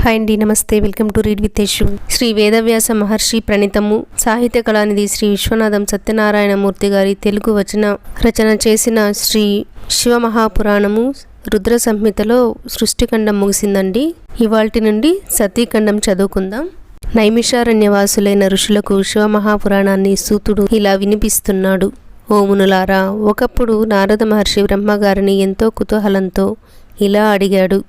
Hi అండి, నమస్తే. Welcome to read with Yashu. Shri Vedavyasa Maharshi ప్రణీతము సాహిత్య కళానిధి శ్రీ విశ్వనాథం సత్యనారాయణమూర్తి గారి తెలుగు వచన రచన చేసిన శ్రీ శివమహాపురాణము రుద్ర సంహితలో సృష్టిఖండం ముగిసిందండి. ఇవాల్టి నుండి సతీఖండం చదువుకుందాం. నైమిషారణ్యవాసులైన ఋషులకు శివమహాపురాణాన్ని సూతుడు ఇలా వినిపిస్తున్నాడు. ఓ మునులారా, ఒకప్పుడు నారద మహర్షి బ్రహ్మగారిని ఎంతో కుతూహలంతో ఇలా అడిగాడు.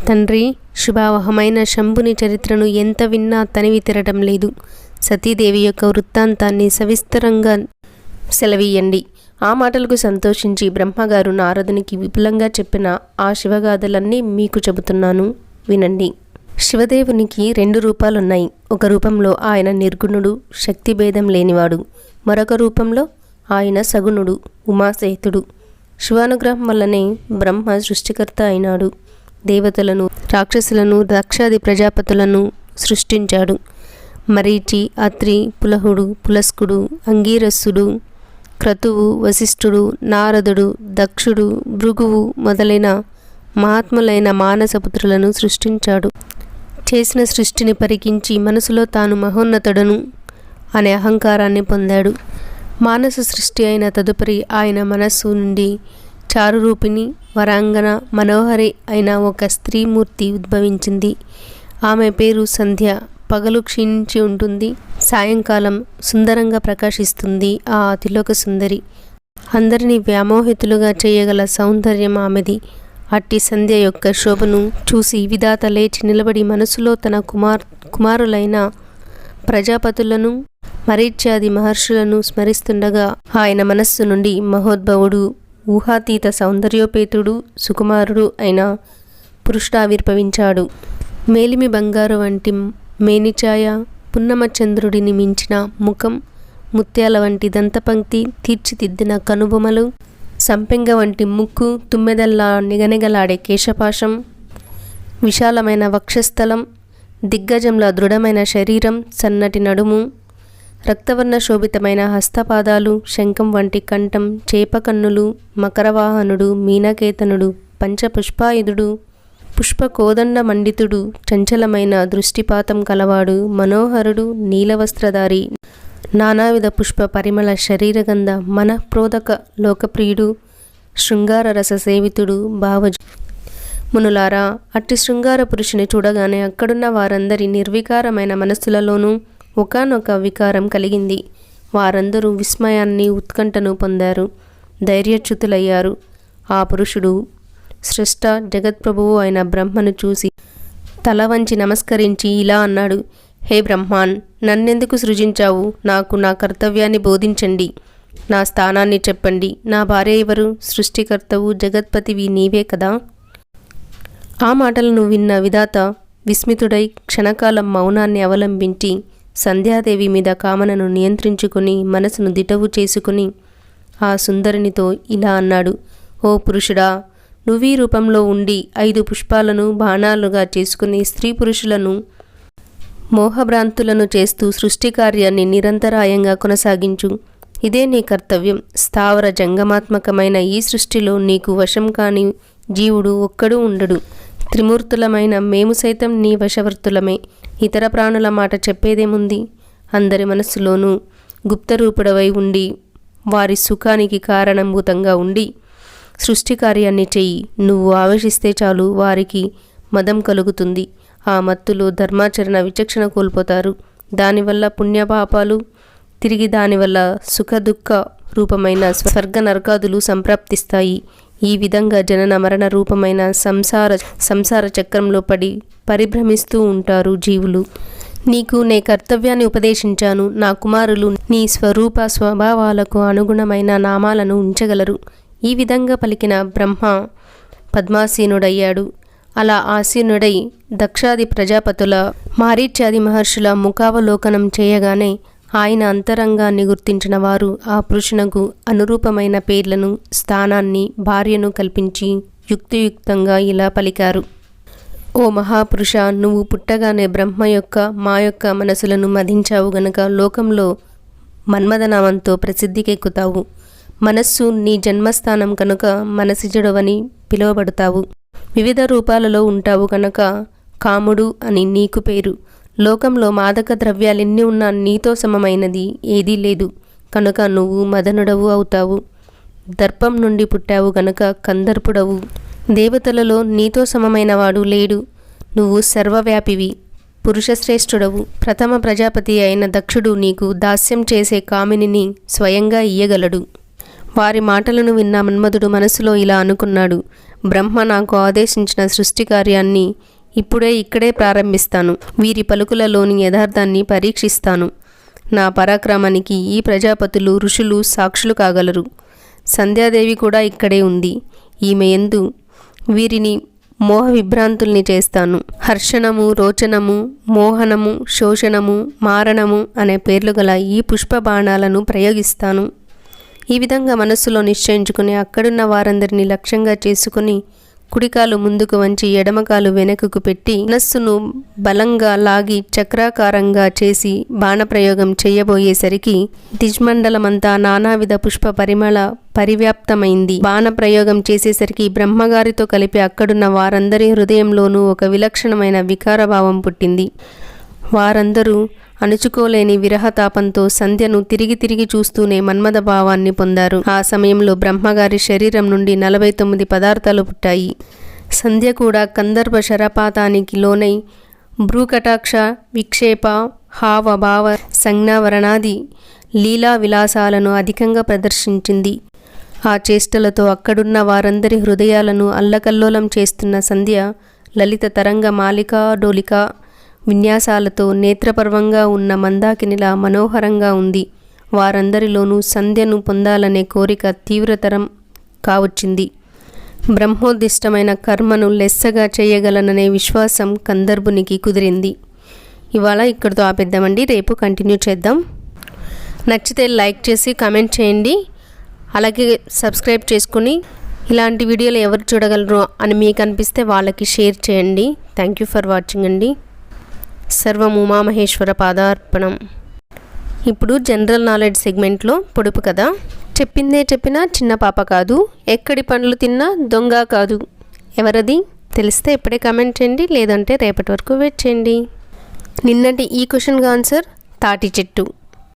తండ్రి, శుభావహమైన శంభుని చరిత్రను ఎంత విన్నా తనివి తిరగడం లేదు. సతీదేవి యొక్క వృత్తాంతాన్ని సవిస్తరంగా సెలవీయండి. ఆ మాటలకు సంతోషించి బ్రహ్మగారు నారదునికి విపులంగా చెప్పిన ఆ శివగాథలన్నీ మీకు చెబుతున్నాను, వినండి. శివదేవునికి 2 రూపాలున్నాయి. ఒక రూపంలో ఆయన నిర్గుణుడు, శక్తిభేదం లేనివాడు. మరొక రూపంలో ఆయన సగుణుడు, ఉమాసేతుడు. శివానుగ్రహం వల్లనే బ్రహ్మ సృష్టికర్త అయినాడు. దేవతలను, రాక్షసులను, దక్షాది ప్రజాపతులను సృష్టించాడు. మరీచి, అత్రి, పులహుడు, పులస్కుడు, అంగీరస్సుడు, క్రతువు, వశిష్ఠుడు, నారదుడు, దక్షుడు, భృగువు మొదలైన మహాత్ములైన మానసపుత్రులను సృష్టించాడు. చేసిన సృష్టిని పరికించి మనసులో తాను మహోన్నతుడను అనే అహంకారాన్ని పొందాడు. మానస సృష్టి అయిన తదుపరి ఆయన మనస్సు నుండి చారురూపిణి, వరాంగన, మనోహరి అయిన ఒక స్త్రీమూర్తి ఉద్భవించింది. ఆమె పేరు సంధ్య. పగలు క్షీణించి ఉంటుంది, సాయంకాలం సుందరంగా ప్రకాశిస్తుంది. ఆ అతిలోక సుందరి అందరినీ వ్యామోహితులుగా చేయగల సౌందర్యం ఆమెది. అట్టి సంధ్య యొక్క శోభను చూసి విధాత లేచి నిలబడి మనసులో తన కుమారులైన ప్రజాపతులను, మరీచ్యాది మహర్షులను స్మరిస్తుండగా ఆయన మనస్సు నుండి మహోద్భవుడు, ఊహాతీత సౌందర్యోపేతుడు, సుకుమారుడు అయిన పురుషుడావిర్భవించాడు. మేలిమి బంగారు వంటి మేనిఛాయ, పున్నమచంద్రుడిని మించిన ముఖం, ముత్యాల వంటి దంతపంక్తి, తీర్చిదిద్దిన కనుబొమలు, సంపెంగ వంటి ముక్కు, తుమ్మెదల్లా నిగనిగలాడే కేశపాశం, విశాలమైన వక్షస్థలం, దిగ్గజంలా దృఢమైన శరీరం, సన్నటి నడుము, రక్తవర్ణ శోభితమైన హస్తపాదాలు, శంఖం వంటి కంఠం, చేపకన్నులు, మకరవాహనుడు, మీనకేతనుడు, పంచపుష్పాయుధుడు, పుష్పకోదండ మండితుడు, చంచలమైన దృష్టిపాతం కలవాడు, మనోహరుడు, నీలవస్త్రధారి, నానావిధ పుష్ప పరిమళ శరీరగంధ మనఃప్రోదక లోకప్రియుడు, శృంగార రస సేవితుడు, భావజ. మునులారా, అట్టి శృంగార పురుషుని చూడగానే అక్కడున్న వారందరి నిర్వికారమైన మనస్సులలోనూ ఒకానొక వికారం కలిగింది. వారందరూ విస్మయాన్ని, ఉత్కంఠను పొందారు, ధైర్యచ్యుతులయ్యారు. ఆ పురుషుడు స్రష్ట జగత్ప్రభువు అయిన బ్రహ్మను చూసి తల వంచి నమస్కరించి ఇలా అన్నాడు. హే బ్రహ్మాన్, నన్నెందుకు సృజించావు? నాకు నా కర్తవ్యాన్ని బోధించండి. నా స్థానాన్ని చెప్పండి. నా భార్య ఎవరు? సృష్టికర్తవు, జగత్పతివి నీవే కదా. ఆ మాటలను విన్న విధాత విస్మితుడై క్షణకాలం మౌనాన్ని అవలంబించి సంధ్యాదేవి మీద కామనను నియంత్రించుకుని మనసును దిటవు చేసుకుని ఆ సుందరినితో ఇలా అన్నాడు. ఓ పురుషుడా, నువ్వీ రూపంలో ఉండి 5 పుష్పాలను బాణాలుగా చేసుకుని స్త్రీ పురుషులను మోహభ్రాంతులను చేస్తూ సృష్టి కార్యాన్ని నిరంతరాయంగా కొనసాగించు. ఇదే నీ కర్తవ్యం. స్థావర జంగమాత్మకమైన ఈ సృష్టిలో నీకు వశం కాని జీవుడు ఒక్కడూ ఉండడు. త్రిమూర్తులమైన మేము సైతం నీ వశవర్తులమే. ఇతర ప్రాణుల మాట చెప్పేదేముంది? అందరి మనస్సులోనూ గుప్తరూపుడవై ఉండి వారి సుఖానికి కారణభూతంగా ఉండి సృష్టి కార్యాన్ని చెయ్యి. నువ్వు ఆవేశిస్తే చాలు వారికి మదం కలుగుతుంది. ఆ మత్తులో ధర్మాచరణ విచక్షణ కోల్పోతారు. దానివల్ల పుణ్యపాపాలు, తిరిగి దానివల్ల సుఖదుఖ రూపమైన స్వర్గ నరకాదులు సంప్రాప్తిస్తాయి. ఈ విధంగా జనన మరణ రూపమైన సంసార చక్రంలో పడి పరిభ్రమిస్తూ ఉంటారు జీవులు. నీకు నే కర్తవ్యాన్ని ఉపదేశించాను. నా కుమారులు నీ స్వరూప స్వభావాలకు అనుగుణమైన నామాలను ఉంచగలరు. ఈ విధంగా పలికిన బ్రహ్మ పద్మాసీనుడయ్యాడు. అలా ఆసీనుడై దక్షాది ప్రజాపతుల, మారీచ్యాది మహర్షుల ముఖావలోకనం చేయగానే ఆయన అంతరంగాన్ని గుర్తించిన వారు ఆ పురుషునకు అనురూపమైన పేర్లను, స్థానాన్ని, భార్యను కల్పించి యుక్తియుక్తంగా ఇలా పలికారు. ఓ మహాపురుష, నువ్వు పుట్టగానే బ్రహ్మ యొక్క, మా యొక్క మనసులను మదించావు గనుక లోకంలో మన్మథనామంతో ప్రసిద్ధికెక్కుతావు. మనస్సు నీ జన్మస్థానం కనుక మనసిజుడవని పిలువబడతావు. వివిధ రూపాలలో ఉంటావు కనుక కాముడు అని నీకు పేరు. లోకంలో మాదక ద్రవ్యాలెన్ని ఉన్నా నీతో సమమైనది ఏదీ లేదు. కనుక నువ్వు మదనుడవు అవుతావు. దర్పం నుండి పుట్టావు గనుక కందర్పుడవు. దేవతలలో నీతో సమమైన వాడు లేడు. నువ్వు సర్వవ్యాపివి, పురుషశ్రేష్ఠుడవు. ప్రథమ ప్రజాపతి అయిన దక్షుడు నీకు దాస్యం చేసే కామినిని స్వయంగా ఇయ్యగలడు. వారి మాటలను విన్న మన్మధుడు మనసులో ఇలా అనుకున్నాడు, బ్రహ్మ నాకు ఆదేశించిన సృష్టి కార్యాన్ని ఇక్కడే ప్రారంభిస్తాను. వీరి పలుకులలోని యథార్థాన్ని పరీక్షిస్తాను. నా పరాక్రమానికి ఈ ప్రజాపతులు ఋషులు సాక్షులు కాగలరు. సంధ్యాదేవి కూడా ఇక్కడే ఉంది. ఈమె యందు వీరిని మోహ విభ్రాంతుల్ని చేస్తాను. హర్షణము, రోచనము, మోహనము, శోషణము, మారణము అనే పేర్లు గల ఈ పుష్ప బాణాలను ప్రయోగిస్తాను. ఈ విధంగా మనస్సులో నిశ్చయించుకుని అక్కడున్న వారందరినీ లక్ష్యంగా చేసుకుని కుడికాలు ముందుకు వంచి ఎడమకాలు వెనకకు పెట్టి మనస్సును బలంగా లాగి చక్రాకారంగా చేసి బాణప్రయోగం చేయబోయేసరికి దిజ్మండలమంతా నానావిధ పుష్ప పరిమళ పరివ్యాప్తమైంది. బాణప్రయోగం చేసేసరికి బ్రహ్మగారితో కలిపి అక్కడున్న వారందరి హృదయంలోనూ ఒక విలక్షణమైన వికారభావం పుట్టింది. వారందరూ అణుచుకోలేని విరహతాపంతో సంధ్యను తిరిగి చూస్తూనే మన్మథ భావాన్ని పొందారు. ఆ సమయంలో బ్రహ్మగారి శరీరం నుండి 49 పదార్థాలు పుట్టాయి. సంధ్య కూడా కందర్భ శరపాతానికి లోనై భ్రూకటాక్ష, విక్షేప, హావ భావ సంజ్ఞావరణాది లీలా విలాసాలను అధికంగా ప్రదర్శించింది. ఆ చేష్టలతో అక్కడున్న వారందరి హృదయాలను అల్లకల్లోలం చేస్తున్న సంధ్య లలిత తరంగ మాలికా డోలిక విన్యాసాలతో నేత్రపర్వంగా ఉన్న మందాకినిలా మనోహరంగా ఉంది. వారందరిలోనూ సంధ్యను పొందాలనే కోరిక తీవ్రతరం కావచ్చింది. బ్రహ్మోద్దిష్టమైన కర్మను లెస్సగా చేయగలననే విశ్వాసం కందర్భునికి కుదిరింది. ఇవాళ ఇక్కడితో ఆపేద్దామండి. రేపు కంటిన్యూ చేద్దాం. నచ్చితే లైక్ చేసి కామెంట్ చేయండి. అలాగే సబ్స్క్రైబ్ చేసుకుని ఇలాంటి వీడియోలు ఎవరు చూడగలరో అని మీకు అనిపిస్తే వాళ్ళకి షేర్ చేయండి. థ్యాంక్ యూ ఫర్ వాచింగ్ అండి. సర్వం ఉమామహేశ్వర పాదార్పణం. ఇప్పుడు జనరల్ నాలెడ్జ్ సెగ్మెంట్లో పొడుపు కథ. చెప్పిందే చెప్పినా చిన్న పాప కాదు, ఎక్కడి పండ్లు తిన్నా దొంగ కాదు. ఎవరది తెలిస్తే ఇప్పుడే కామెంట్ చేయండి, లేదంటే రేపటి వరకు వెయిట్ చేయండి. నిన్నటి ఈ క్వశ్చన్కి ఆన్సర్ తాటి చెట్టు.